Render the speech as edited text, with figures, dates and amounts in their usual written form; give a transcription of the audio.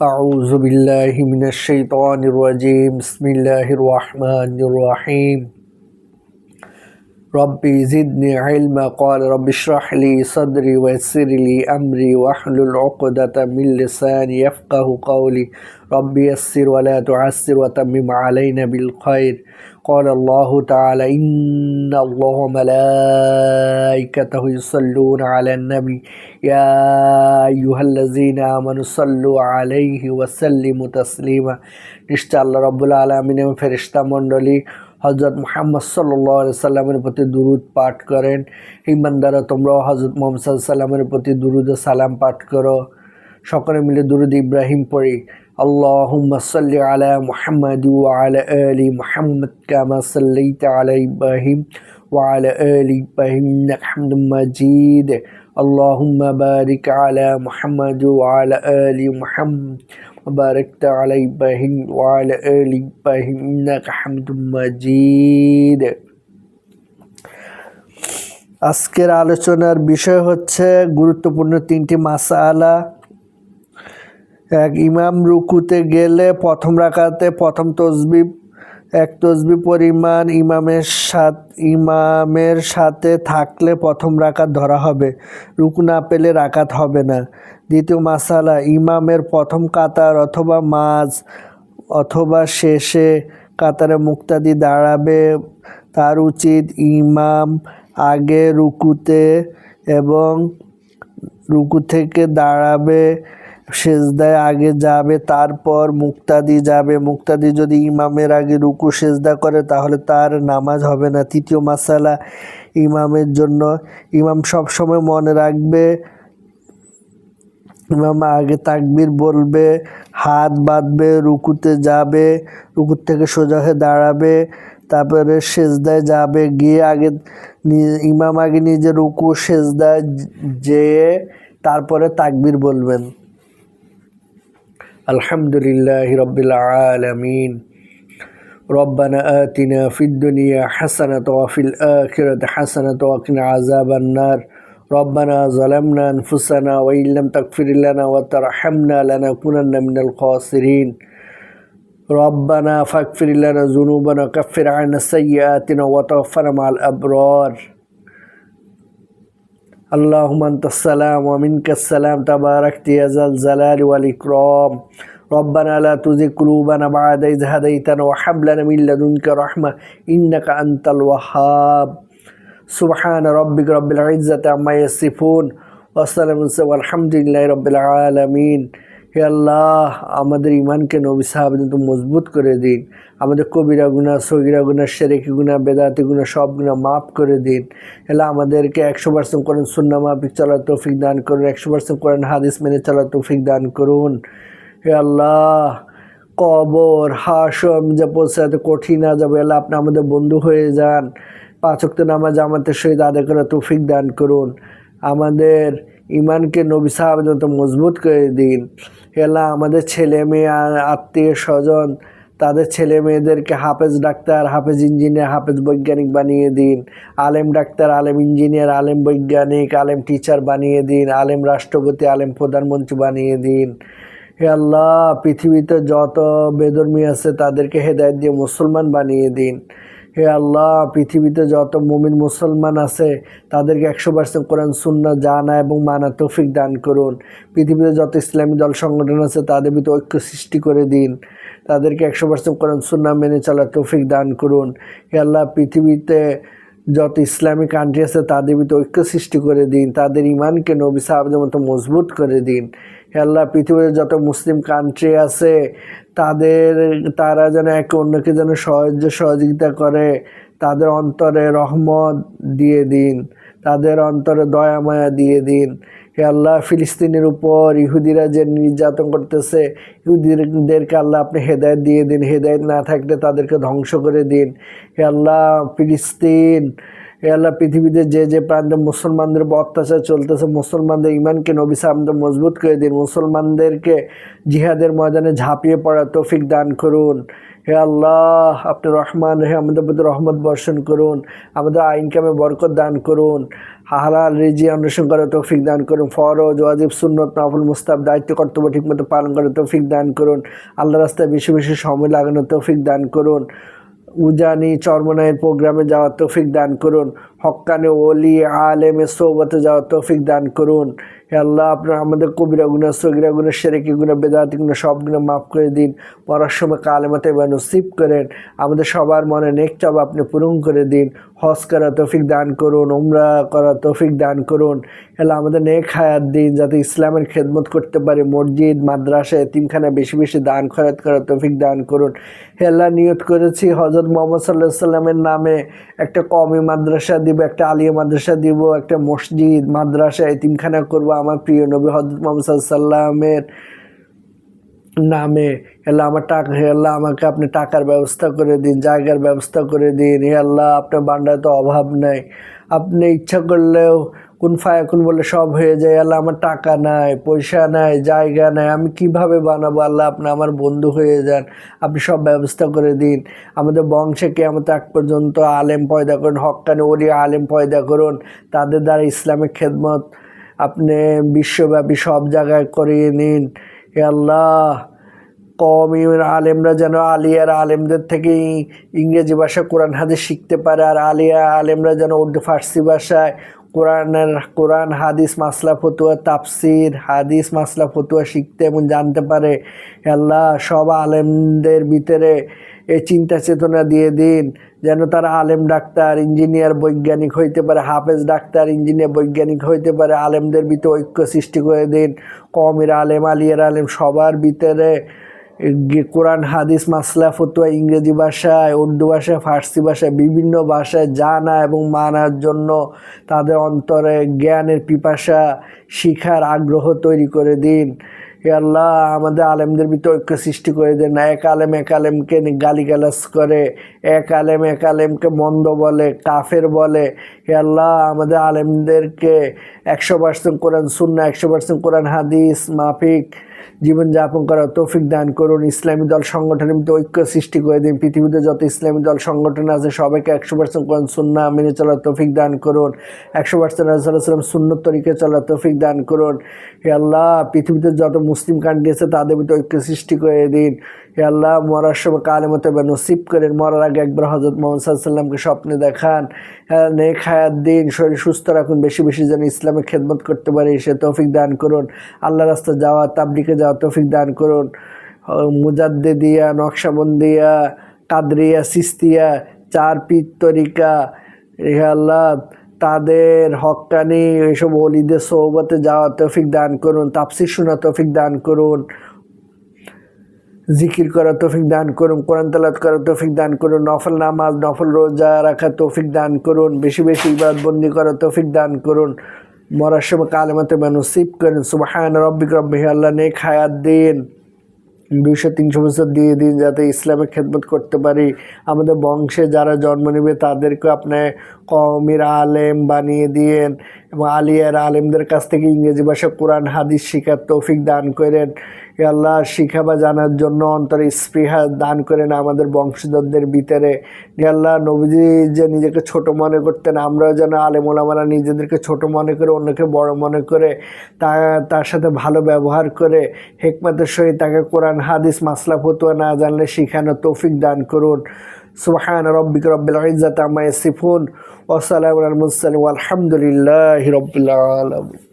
أعوذ بالله من الشيطان الرجيم بسم الله الرحمن الرحيم ربي زدني علما قال رب اشرح لي صدري ويسر لي أمري واحلل عقدة من لساني يفقه قولي ربي يسر ولا تعسر وتمم علينا بالخير قال الله تعالى إن الله وملائكته يصلون على النبي يا أيها الذين آمنوا صلوا عليه وسلموا تسليما নিশ্চয় আল্লাহ রাব্বুল আলামিনের ফেরেশতা মণ্ডলী হযরত মুহাম্মদ সাল্লাল্লাহু আলাইহি সাল্লামের প্রতি দুরূদ পাঠ করেন। ঈমানদাররা তোমরাও হযরত মুহাম্মদ সাল্লাল্লাহু আলাইহি সাল্লামের প্রতি দুরূদ ও সালাম পাঠ করো। সকলে মিলে দুরূদ ইব্রাহিম পড়ি। আল্লাহুম্মা সাল্লি আলা মুহাম্মাদ ওয়া আলা আলি মুহাম্মাদ কামা সাল্লাইতা আলা ইব্রাহিম ওয়া আলা আলি ইব্রাহিম ইন্নাকা হামিদুম মাজিদ। আল্লাহুম্মা বারিক আলা মুহাম্মাদ ওয়া আলা আলি মুহাম্মাদ وباركت على إبراهيم وعلى آل إبراهيم إنك حميد مجيد। আজকের আলোচনার বিষয় হচ্ছে গুরুত্বপূর্ণ তিনটি মাসআলা। এক, ইমাম রুকুতে গেলে প্রথম রাকাতে প্রথম তসবিহ এক তসবিহ পরিমাণ ইমামের সাথে থাকলে প্রথম রাকাত ধরা হবে, রুকু না পেলে রাকাত হবে না। দ্বিতীয় মাসালা, ইমামের প্রথম কাতার অথবা মাঝ অথবা শেষে কাতারে মুক্তাদি দাঁড়াবে, তার উচিত ইমাম আগে রুকুতে এবং রুকু থেকে দাঁড়াবে, সেজদায় আগে যাবে, তারপর মুক্তাদি যাবে। মুক্তাদি যদি ইমামের আগে রুকু সেজদা করে তাহলে তার নামাজ হবে না। তৃতীয় মাসালা, ইমামের জন্য ইমাম সবসময় মনে রাখবে ইমাম আগে তাকবীর বলবে, হাত বাঁধবে, রুকুতে যাবে, রুকু থেকে সোজা হয়ে দাঁড়াবে, তারপরে সেজদায় যাবে, গিয়ে ইমাম আগে নিজে রুকু সেজদায় যেয়ে তারপরে তাকবীর বলবেন। আলহামদুলিল্লাহি রাব্বিল আলামিন। রব্বানা আতিনা ফিদ দুনিয়া হাসানাতাও ওয়া ফিল আখিরাতি হাসানাতাও ওয়া কিনা আযাবান নার। রব্বানা যালামনা আনফুসানা ওয়া ইল্লাম তাগফির লানা ওয়া তারহামনা লানাকুনান্না মিনাল খাসিরিন। রব্বানা ফাগফির লানা যুনুবানা কাফির আন্না সাইয়্যাতিনা ওয়া তাওফানা মা'আল আবরার। আল্লাহুম্মা আনতাস সালাম ওয়া মিনকাস সালাম তাবারাকতা ইয়া যাল জালালি ওয়াল ইকরাম। রব্বানা লা তুযিগ কুলুবানা বা'দা ইয হাদাইতানা ওয়া হাব লানা মিন লাদুনকা রাহমা ইন্নাকা আনতাল ওয়াহ্হাব। সুবহান রাব্বিকা রাব্বিল ইজ্জাতি আম্মা ইয়াসিফুন ওয়া সালামুন আলহামদুলিল্লাহি রাব্বিল আলামিন। হে আল্লাহ, আমাদের ইমানকে নবী সাহাবাদের মতো মজবুত করে দিন। আমাদের কবিরা গুনাহ, সগীরা গুনাহ, শিরকি গুনাহ, বেদাতি গুনাহ সব গুনাহ মাফ করে দিন। আল্লাহ আমাদেরকে 100% কোরআন সুন্নাহ মাফিক চলার তৌফিক দান করুন, 100% কোরআন হাদিস মেনে চলার তৌফিক দান করুন। হে আল্লাহ, কবর হাশর যা পৌঁছাতে কঠিন না যাবে, আল্লাহ আপনি আমাদের বন্ধু হয়ে যান। 5 ওয়াক্ত নামাজ জামাতের সহিত আদায় করার তৌফিক দান করুন। আমাদের ইমানকে নবী সাহাবাদের মতো মজবুত করে দিন। হে আল্লাহ, আমাদের ছেলে মেয়ে, আত্মীয় স্বজন, তাদের ছেলে মেয়েদেরকে হাফেজ ডাক্তার, হাফেজ ইঞ্জিনিয়ার, হাফেজ বৈজ্ঞানিক বানিয়ে দিন। আলেম ডাক্তার, আলেম ইঞ্জিনিয়ার, আলেম বৈজ্ঞানিক, আলেম টিচার বানিয়ে দিন। আলেম রাষ্ট্রপতি, আলেম প্রধানমন্ত্রী বানিয়ে দিন। হে আল্লাহ, পৃথিবীতে যত বেধর্মী আছে তাদেরকে হেদায়েত দিয়ে মুসলমান বানিয়ে দিন। হে আল্লাহ, পৃথিবীতে যত মুমিন মুসলমান আছে তাদেরকে 100% কোরআন সুন্নাহ জানা এবং মানা তৌফিক দান করুন। পৃথিবীতে যত ইসলামী দল সংগঠন আছে তাদের ভিতরে ঐক্য সৃষ্টি করে দিন। তাদেরকে 100% কোরআন সুন্নাহ মেনে চলার তৌফিক দান করুন। হে আল্লাহ, পৃথিবীতে যত ইসলামিক কান্ট্রি আছে তাদের ভিতরে ঐক্য সৃষ্টি করে দিন। তাদের ইমানকে নবী সাহাবাদের মতো মজবুত করে দিন। হে আল্লাহ, পৃথিবীতে যত মুসলিম কান্ট্রি আছে তারা যেন একে অন্যকে যেন সহযোগিতা করে, তাদের অন্তরে রহমত দিয়ে দিন, তাদের অন্তরে দয়া মায়া দিয়ে দিন। হে আল্লাহ, ফিলিস্তিনের উপর ইহুদিরা যে নির্যাতন করতেছে, ইহুদিদেরকে আল্লাহ আপনি হেদায়েত দিয়ে দিন। হেদায়েত না থাকলে তাদেরকে ধ্বংস করে দিন। হে আল্লাহ, ফিলিস্তিন হে আল্লাহ, পৃথিবীতে যে যে প্রান্তে মুসলমানদের উপর অত্যাচার চলতেছে, মুসলমানদের ইমানকে নবী সাহাবাদের মজবুত করে দিন, মুসলমানদেরকে জিহাদের ময়দানে ঝাঁপিয়ে পড়ার তৌফিক দান করুন। হে আল্লাহ, আপনি রহমান, হে আমাদের প্রতি রহমত বর্ষণ করুন, আমাদের আইন কামে বরকত দান করুন, হালাল রিজি অন্বেষণ করার তৌফিক দান করুন, ফরজ ওয়াজিব সুন্নত নফল মুস্তাহাব দায়িত্ব কর্তব্য ঠিকমতো পালন করার তৌফিক দান করুন, আল্লাহ রাস্তায় বেশি বেশি সময় লাগানোর তৌফিক দান করুন, উজানি চরমনায়ের প্রোগ্রামে যাওয়ার তৌফিক দান করুন, হক্কানে ওলি আলেমে সোহবতে যাওয়ার তৌফিক দান করুন। হে আল্লাহ, আপনার আমাদের কবিরা গুনাহ, সগীরা গুনাহ, শিরকি গুনাহ, বেদাতি গুনাহ সব গুনাহ মাফ করে দিন, মরার সময় কালেমাতে নসিব করেন, আমাদের সবার মনে নেক চাওয়া আপনি পূরণ করে দিন, হজ করার তৌফিক দান করুন, উমরা করার তৌফিক দান করুন। হে আল্লাহ, আমাদের নেক হায়াত দিন, যাতে ইসলামের খেদমত করতে পারি, মসজিদ মাদ্রাসা এতিমখানা বেশি বেশি দান খয়রাত করার তৌফিক দান করুন। হে আল্লাহ, নিয়ত করেছি হযরত মুহাম্মদ সাল্লাল্লাহু আলাইহি সাল্লামের নামে একটা কওমি মাদ্রাসা দিব, একটা আলিয়া মাদ্রাসা দিব, একটা মসজিদ মাদ্রাসা এতিমখানা করব আমার প্রিয় নবী হযরত মুহাম্মদ সাল্লাল্লাহু আলাইহি সাল্লামের নামে। হে আল্লাহ, আমার টাকা, হে আল্লাহ, আমাকে আপনি টাকার ব্যবস্থা করে দিন, জায়গার ব্যবস্থা করে দিন। হে আল্লাহ, আপনার বান্দার তো অভাব নাই, আপনি ইচ্ছা করলেও কোন ফায়াকুন বলে সব হয়ে যায়। আল্লাহ, আমার টাকা নাই, পয়সা নাই, জায়গা নাই, আমি কিভাবে বানাবো? আল্লাহ, আপনি আমার বন্ধু হয়ে যান, আপনি সব ব্যবস্থা করে দিন। আমাদের বংশে কিয়ামত আগ পর্যন্ত আলেম পয়দা করুন, হক্কানি ওলি আলেম পয়দা করুন, তাদের দ্বারা ইসলামিক খেদমত আপনি বিশ্বব্যাপী সব জায়গায় করিয়ে নিন। হে আল্লাহ, কওমি আলেমরা যেন আলিয়ার আলেমদের থেকে ইংরেজি ভাষা কোরআন হাদিস শিখতে পারে, আর আলিয়া আলেমরা যেন উর্দু ফার্সি ভাষায় কোরআন হাদিস মাসলা ফতুয়া, তাফসির হাদিস মাসলা ফতুয়া শিখতে এবং জানতে পারে। আল্লাহ, সব আলেমদের ভিতরে এই চিন্তা চেতনা দিয়ে দিন, যেন তারা আলেম ডাক্তার ইঞ্জিনিয়ার বৈজ্ঞানিক হইতে পারে, হাফেজ ডাক্তার ইঞ্জিনিয়ার বৈজ্ঞানিক হইতে পারে। আলেমদের ভিতরে ঐক্য সৃষ্টি করে দিন, কওমের আলেম আলিয়ার আলেম সবার ভিতরে কোরআন হাদিস মাসলা ফতুয়া ইংরেজি ভাষায়, উর্দু ভাষায়, ফার্সি ভাষায়, বিভিন্ন ভাষায় জানা এবং মানার জন্য তাদের অন্তরে জ্ঞানের পিপাসা, শিখার আগ্রহ তৈরি করে দিন। হে আল্লাহ, আমাদের আলেমদের ভিতরে ঐক্য সৃষ্টি করে দেন না, এক আলেমকে গালিগালাজ করে, এক আলেমকে মন্দ বলে, কাফের বলে। হে আল্লাহ, আমাদের আলেমদেরকে 100% কোরআন সুন্নাহ, 100% কোরআন হাদিস মাফিক জীবনযাপন করার তৌফিক দান করুন। ইসলামী দল সংগঠনের মধ্যে ঐক্য সৃষ্টি করে দিন, পৃথিবীতে যত ইসলামী দল সংগঠন আছে সবাইকে 100% কোরআন সুন্নাহ মেনে চলার তৌফিক দান করুন, 100% রাসূলুল্লাহ সাল্লাল্লাহু আলাইহি ওয়াসাল্লাম সুন্নত তরিকায় চলার তৌফিক দান করুন। হে আল্লাহ, পৃথিবীতে যত মুসলিম কান্ট্রি আছে তাদের ভিতরে ঐক্য সৃষ্টি করে দিন। হে আল্লাহ, মরার সময় কালেমাতে নসিব করেন, মরার আগে একবার হযরত মুহাম্মদ সাল্লাল্লাহু আলাইহি ওয়াসাল্লামকে স্বপ্নে দেখান। নেক হায়াত দিন, শরীর সুস্থ রাখুন, বেশি বেশি যেন ইসলামের খেদমত করতে পারি সে তৌফিক দান করুন। আল্লাহ রাস্তায় যাওয়া, তাবলিগে যাওয়া তৌফিক দান করুন। মুজাদ্দিদিয়া, নকশবন্দিয়া, কাদরিয়া, সিস্তিয়া, চার পীর তরিকা, হে আল্লাহ, তাদের হক্কানি এইসব ওলিদের সোহবতে যাওয়া তৌফিক দান করুন, তাফসীর শোনা তৌফিক দান করুন, জিকির করার তৌফিক দান করুন, কোরআন তেলাওয়াত করার তৌফিক দান করুন, নফল নামাজ নফল রোজা রাখার তৌফিক দান করুন, বেশি বেশি ইবাদত বন্দি করার তৌফিক দান করুন, মরার সময় কালেমাতে নসিব করেন। সুবহান রব্বিক রব্বিল আল্লাহ, নেক হায়াত দিন, 200-300 বছর দিয়ে দিন, যাতে ইসলামের খেদমত করতে পারি। আমাদের বংশে যারা জন্ম নেবে তাদেরকে আপনি কওমের আলেম বানিয়ে দিয়েন এবং আলিয়ার আলেমদের কাছ থেকে ইংরেজি ভাষা কোরআন হাদিস শিখার তৌফিক দান করেন। হে আল্লাহ, শিখা বা জানার জন্য অন্তরে স্পৃহা দান করেন আমাদের বংশধরদের ভিতরে। হে আল্লাহ, নবীজি যে নিজেকে ছোট মনে করতেন, আমরাও যেন আলেম ওলামারা নিজেদেরকে ছোট মনে করে অন্যকে বড় মনে করে তার সাথে ভালো ব্যবহার করে হিকমতের সহিত তাকে কোরআন হাদিস মাসলা ফতুয়া না জানলে শিখানোর তৌফিক দান করুন। সুবহান রব্বিকা রব্বিল ইজ্জাতি আম্মা ইয়াসিফুন ওয়া সালামুন আলাল মুরসালিন ওয়া আলহামদুলিল্লাহি রাব্বিল আলামিন।